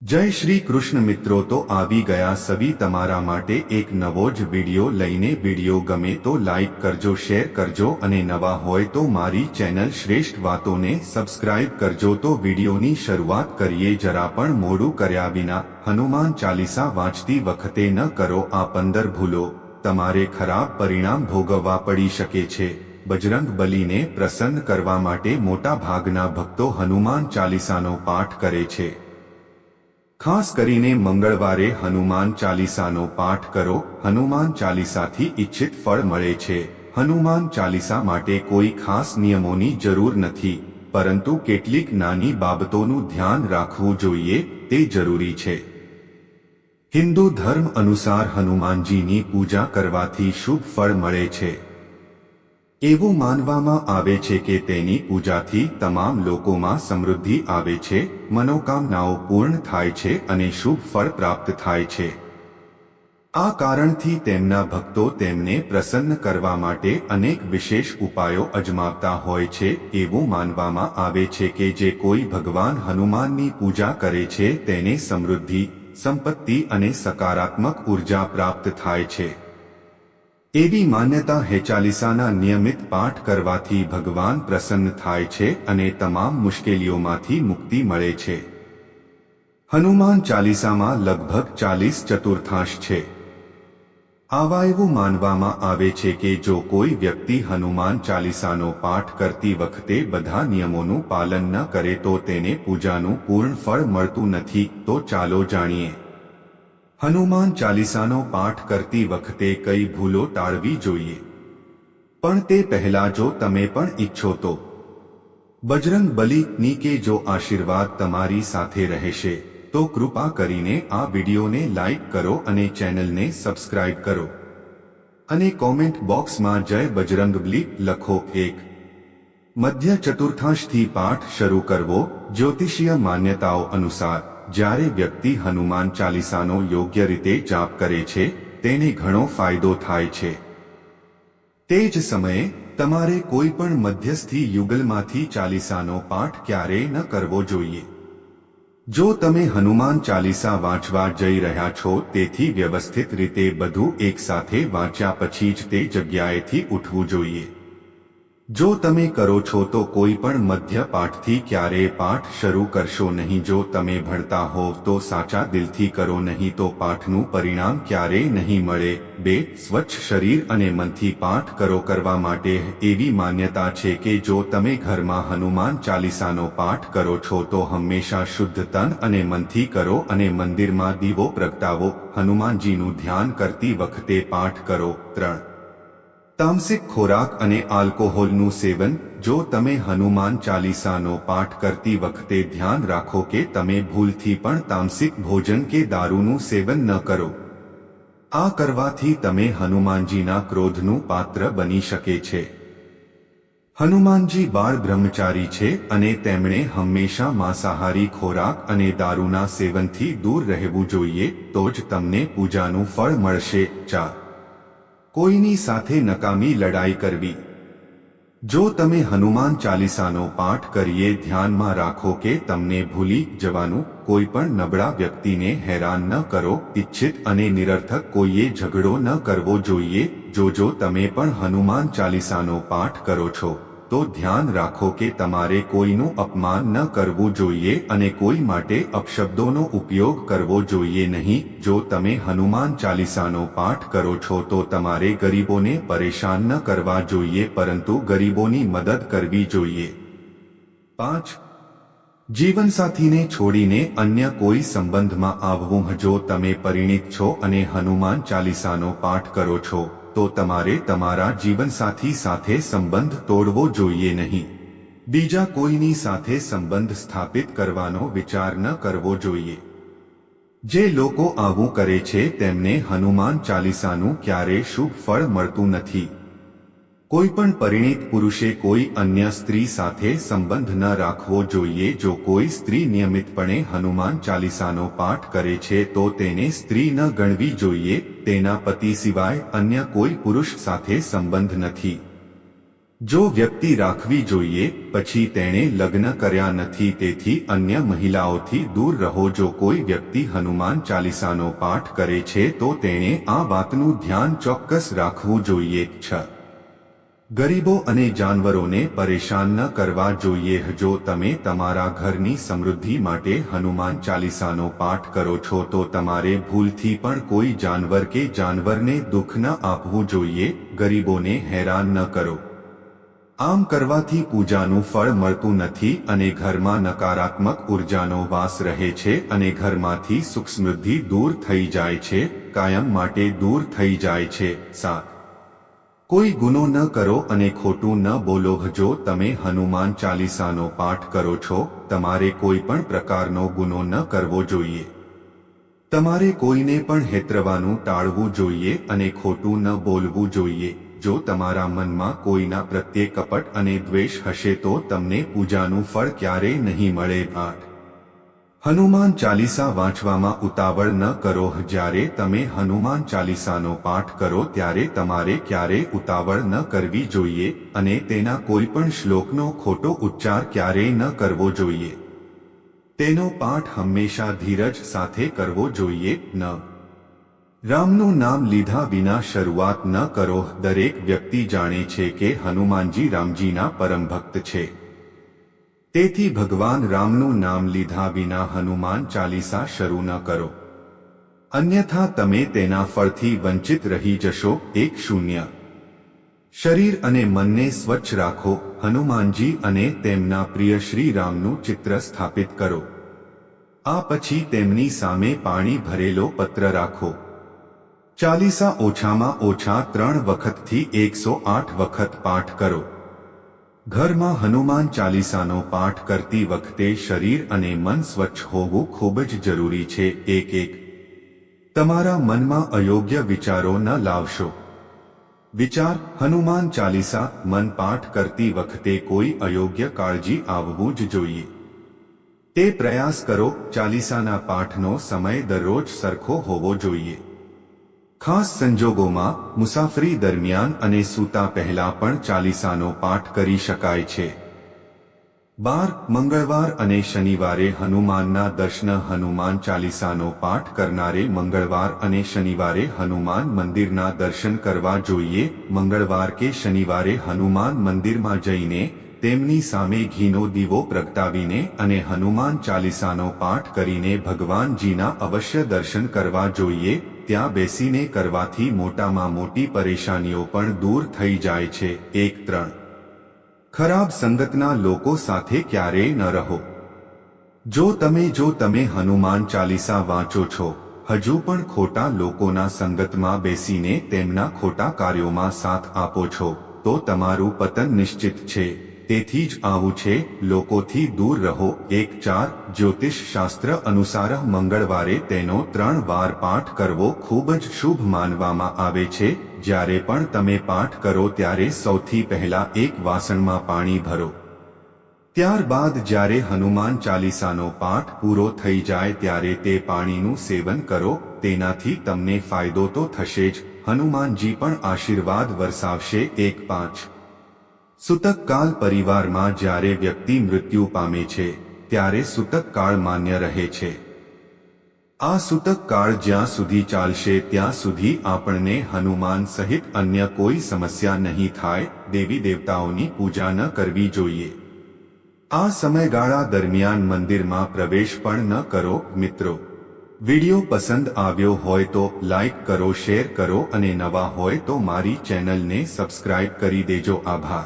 જય શ્રી કૃષ્ણ મિત્રો, તો આવી ગયા સવી તમારા માટે એક નવો જ વિડિયો લઈને. વિડિયો ગમે તો લાઈક કરજો, શેર કરજો અને નવા હોય તો મારી ચેનલ શ્રેષ્ઠ વાતોને સબસ્ક્રાઇબ કરજો. તો વિડિયોની શરૂઆત કરીએ જરા પણ મોડું કર્યા વિના. હનુમાન ચાલીસા વાંચતી વખતે ન કરો આ 15 ભૂલો, તમારે ખરાબ પરિણામ ભોગવવા પડી શકે છે. બજરંગ બલીને પ્રસન્ન કરવા માટે મોટા ભાગના ભક્તો હનુમાન ચાલીસાનો પાઠ કરે છે. ખાસ કરીને મંગળવારે હનુમાન ચાલીસાનો પાઠ કરો. હનુમાન ચાલીસાથી ઇચ્છિત ફળ મળે છે. હનુમાન ચાલીસા માટે કોઈ ખાસ નિયમોની જરૂર નથી, પરંતુ કેટલીક નાની બાબતોનું ધ્યાન રાખવું જોઈએ તે જરૂરી છે. હિન્દુ ધર્મ અનુસાર હનુમાનજીની પૂજા કરવાથી શુભ ફળ મળે છે. એવું માનવામાં આવે છે કે તેની પૂજાથી તમામ લોકોમાં સમૃદ્ધિ આવે છે, મનોકામનાઓ પૂર્ણ થાય છે અને શુભ ફળ પ્રાપ્ત થાય છે. આ કારણથી તેમના ભક્તો તેમને પ્રસન્ન કરવા માટે અનેક વિશેષ ઉપાયો અજમાવતા હોય છે. એવું માનવામાં આવે છે કે જે કોઈ ભગવાન હનુમાનની પૂજા કરે છે તેને સમૃદ્ધિ, સંપત્તિ અને સકારાત્મક ઉર્જા પ્રાપ્ત થાય છે. એવી માન્યતા હે. ચાલીસાના નિયમિત પાઠ કરવાથી ભગવાન પ્રસન્ન થાય છે અને તમામ મુશ્કેલીઓમાંથી મુક્તિ મળે છે. હનુમાન ચાલીસામાં લગભગ 40 ચતુર્થાંશ છે. આવા એવું માનવામાં આવે છે કે જો કોઈ વ્યક્તિ હનુમાન ચાલીસાનો પાઠ કરતી વખતે બધા નિયમોનું પાલન ન કરે તો તેને પૂજાનું પૂર્ણ ફળ મળતું નથી. તો ચાલો જાણીએ હનુમાન ચાલીસાનો પાઠ કરતી વખતે કઈ ભૂલો ટાળવી જોઈએ. પણ તે પહેલા જો તમે પણ ઈચ્છો તો બજરંગ બલીની કે જો આશીર્વાદ તમારી સાથે રહેશે તો કૃપા કરીને આ વિડિયોને લાઈક કરો અને ચેનલને સબસ્ક્રાઇબ કરો અને કોમેન્ટ બોક્સમાં જય બજરંગબલી લખો. 1. મધ્ય ચતુર્થાંશથી પાઠ શરૂ કરવો. જ્યોતિષીય માન્યતાઓ અનુસાર જ્યારે વ્યક્તિ હનુમાન ચાલીસાનો યોગ્ય રીતે જાપ કરે છે તેને ઘણો ફાયદો થાય છે. તે જ સમયે તમારે કોઈ પણ મધ્યસ્થી યુગલમાંથી ચાલીસાનો પાઠ ક્યારેય ન કરવો જોઈએ. જો તમે હનુમાન ચાલીસા વાંચવા જઈ રહ્યા છો તેથી વ્યવસ્થિત રીતે બધું એકસાથે વાંચ્યા પછી જ તે જગ્યાએથી ઉઠવું જોઈએ. જો તમે કરો છો તો કોઈ પણ મધ્ય પાઠથી ક્યારેય પાઠ શરૂ કરશો નહીં. જો તમે ભણતા હોવ તો સાચા દિલથી કરો, નહીં તો પાઠનું પરિણામ ક્યારેય નહીં મળે. 2. સ્વચ્છ શરીર અને મનથી પાઠ કરો. કરવા માટે એવી માન્યતા છે કે જો તમે ઘરમાં હનુમાન ચાલીસાનો પાઠ કરો છો તો હંમેશા શુદ્ધ તન અને મનથી કરો અને મંદિરમાં દીવો પ્રગટાવો. હનુમાનજીનું ધ્યાન કરતી વખતે પાઠ કરો. 3. તામસિક ખોરાક અને આલ્કોહોલનું સેવન. જો તમે હનુમાન ચાલીસાનો પાઠ કરતી વખતે ધ્યાન રાખો કે તમે ભૂલથી પણ તામસિક ભોજન કે દારૂનું સેવન ન કરો. આ કરવાથી તમે હનુમાનજીના ક્રોધનું પાત્ર બની શકે છે. હનુમાનજી બાળ બ્રહ્મચારી છે અને તેમણે હંમેશા માંસાહારી ખોરાક અને દારૂના સેવનથી દૂર રહેવું જોઈએ, તો જ તમને પૂજાનું ફળ મળશે. 4. કોઈની સાથે નકામી લડાઈ કરવી. જો તમે હનુમાન ચાલીસાનો પાઠ કરીએ ધ્યાનમાં રાખો કે તમને ભૂલી જવાનું. કોઈ પણ નબળા વ્યક્તિને હેરાન ન કરો. ઇચ્છિત અને નિરર્થક કોઈએ ઝઘડો ન કરવો જોઈએ. જો તમે પણ હનુમાન ચાલીસાનો પાઠ કરો છો તો ધ્યાન રાખો કે તમારે કોઈનું અપમાન ન કરવું જોઈએ અને કોઈ માટે અપશબ્દોનો ઉપયોગ કરવો જોઈએ નહીં. જો તમે હનુમાન ચાલીસાનો પાઠ કરો છો તો તમારે ગરીબોને પરેશાન ન કરવા જોઈએ, પરંતુ ગરીબોની મદદ કરવી જોઈએ. 5. જીવનસાથીને છોડીને અન્ય કોઈ સંબંધમાં આવવું. જો તમે પરિણીત છો અને હનુમાન ચાલીસાનો પાઠ કરો છો તો તમારે તમારા જીવનસાથી સાથે સંબંધ તોડવો જોઈએ નહીં. બીજા કોઈની સાથે સંબંધ સ્થાપિત કરવાનો વિચાર ન કરવો જોઈએ. જે લોકો આવું કરે છે તેમને હનુમાન ચાલીસાનું ક્યારેય શુભ ફળ મળતું નથી. કોઈ પણ પરિણીત પુરુષે કોઈ અન્ય સ્ત્રી સાથે સંબંધ ન રાખવો જોઈએ. જો કોઈ સ્ત્રી નિયમિતપણે હનુમાન ચાલીસાનો પાઠ કરે છે તો તેને સ્ત્રી ન ગણવી જોઈએ. તેના પતિ સિવાય અન્ય કોઈ પુરુષ સાથે સંબંધ નથી. જો વ્યક્તિ રાખવી જોઈએ પછી તેણે લગ્ન કર્યા નથી, તેથી અન્ય મહિલાઓથી દૂર રહો. જો કોઈ વ્યક્તિ હનુમાન ચાલીસાનો પાઠ કરે છે તો તેણે આ વાતનું ધ્યાન ચોક્કસ રાખવું જોઈએ. 6. ગરીબો અને જાનવરોને પરેશાન ન કરવા જોઈએ. જો તમે તમારા ઘરની સમૃદ્ધિ માટે હનુમાન ચાલીસાનો પાઠ કરો છો તો તમારે ભૂલથી પણ કોઈ જાનવર કે જાનવરને દુઃખ ન આપવું જોઈએ. ગરીબોને હેરાન ન કરો. આમ કરવાથી પૂજાનું ફળ મળતું નથી અને ઘરમાં નકારાત્મક ઉર્જાનો વાસ રહે છે અને ઘરમાંથી સુખ સમૃદ્ધિ દૂર થઈ જાય છે, કાયમ માટે દૂર થઈ જાય છે. 7. કોઈ ગુનો ન કરો અને ખોટું ન બોલો. જો તમે હનુમાન ચાલીસાનો પાઠ કરો છો તમારે કોઈ પણ પ્રકારનો ગુનો ન કરવો જોઈએ. તમારે કોઈને પણ હેતરવાનું ટાળવું જોઈએ અને ખોટું ન બોલવું જોઈએ. જો તમારા મનમાં કોઈના પ્રત્યે કપટ અને દ્વેષ હશે તો તમને પૂજાનું ફળ ક્યારેય નહીં મળે. 8. હનુમાન ચાલીસા વાંચવામાં ઉતાવળ ન કરો. જ્યારે તમે હનુમાન ચાલીસાનો પાઠ કરો ત્યારે તમારે ક્યારેય ઉતાવળ ન કરવી જોઈએ અને તેના કોઈ પણ શ્લોકનો ખોટો ઉચ્ચાર ક્યારેય ન કરવો જોઈએ. તેનો પાઠ હંમેશા ધીરજ સાથે કરવો જોઈએ. 9. રામનું નામ લીધા વિના શરૂઆત ન કરો. દરેક વ્યક્તિ જાણે છે કે હનુમાનજી રામજીના પરમ ભક્ત છે, તેથી ભગવાન રામનું નામ લીધા વિના હનુમાન ચાલીસા શરૂ ન કરો, અન્યથા તમે તેના ફળથી વંચિત રહી જશો. 1. શરીર અને મનને સ્વચ્છ રાખો. હનુમાનજી અને તેમના પ્રિય શ્રી રામનું ચિત્ર સ્થાપિત કરો. આ પછી તેમની સામે પાણી ભરેલો પત્ર રાખો. ચાલીસા ઓછામાં ઓછા 3 વખતથી 108 વખત પાઠ કરો. ઘરમાં હનુમાન ચાલીસાનો પાઠ કરતી વખતે શરીર અને મન સ્વચ્છ હોવું ખૂબ જ જરૂરી છે. 1. તમારા મનમાં અયોગ્ય વિચારો ન લાવશો. વિચાર: હનુમાન ચાલીસા મન પાઠ કરતી વખતે કોઈ અયોગ્ય કાળજી આવવું જ જોઈએ. તે પ્રયાસ કરો. ચાલીસાના પાઠનો સમય દરરોજ સરખો હોવો જોઈએ. ખાસ સંજોગોમાં મુસાફરી દરમિયાન અને સૂતા પહેલા પણ ચાલીસાનો પાઠ કરી શકાય છે. 12. મંગળવાર અને શનિવારે હનુમાનના દર્શન. હનુમાન ચાલીસાનો પાઠ કરનારે મંગળવાર અને શનિવારે હનુમાન મંદિરના દર્શન કરવા જોઈએ. મંગળવાર કે શનિવારે હનુમાન મંદિરમાં જઈને તેમની સામે ઘીનો દીવો પ્રગટાવીને અને હનુમાન ચાલીસાનો પાઠ કરીને ભગવાનજીના અવશ્ય દર્શન કરવા જોઈએ. ત્યાં બેસીને કરવાથી મોટામાં મોટી પરેશાનીઓ પણ દૂર થઈ જાય છે. 1. ખરાબ સંગતના લોકો સાથે ક્યારેય ન રહો. જો તમે હનુમાન ચાલીસા વાંચો છો, હજુ પણ ખોટા લોકોના સંગતમાં બેસીને તેમના ખોટા કાર્યોમાં સાથ આપો છો, તો તમારું પતન નિશ્ચિત છે. તેથી જ આવું છે. લોકોથી દૂર રહો. 1. જ્યોતિષ શાસ્ત્ર અનુસાર મંગળવારે તેનો 3 વાર પાઠ કરવો ખૂબ જ શુભ માનવામાં આવે છે. જ્યારે પણ તમે પાઠ કરો ત્યારે સૌથી પહેલા એક વાસણમાં પાણી ભરો. ત્યારબાદ જ્યારે હનુમાન ચાલીસાનો પાઠ પૂરો થઈ જાય ત્યારે તે પાણીનું સેવન કરો. તેનાથી તમને ફાયદો તો થશે જ, હનુમાનજી પણ આશીર્વાદ વરસાવશે. 1. સૂતક કાળ. પરિવારમાં જ્યારે વ્યક્તિ મૃત્યુ પામે છે ત્યારે સૂતક કાળ માન્ય રહે છે. આ સૂતક કાળ જ્યાં સુધી ચાલશે ત્યાં સુધી આપણને હનુમાન સહિત અન્ય કોઈ સમસ્યા નહીં થાય. દેવી દેવતાઓની પૂજા ન કરવી જોઈએ. આ સમયગાળા દરમિયાન મંદિરમાં પ્રવેશ પણ ન કરો. મિત્રો, વિડિયો પસંદ આવ્યો હોય તો લાઈક કરો, શેર કરો અને નવા હોય તો મારી ચેનલને સબસ્ક્રાઇબ કરી દેજો. આભાર.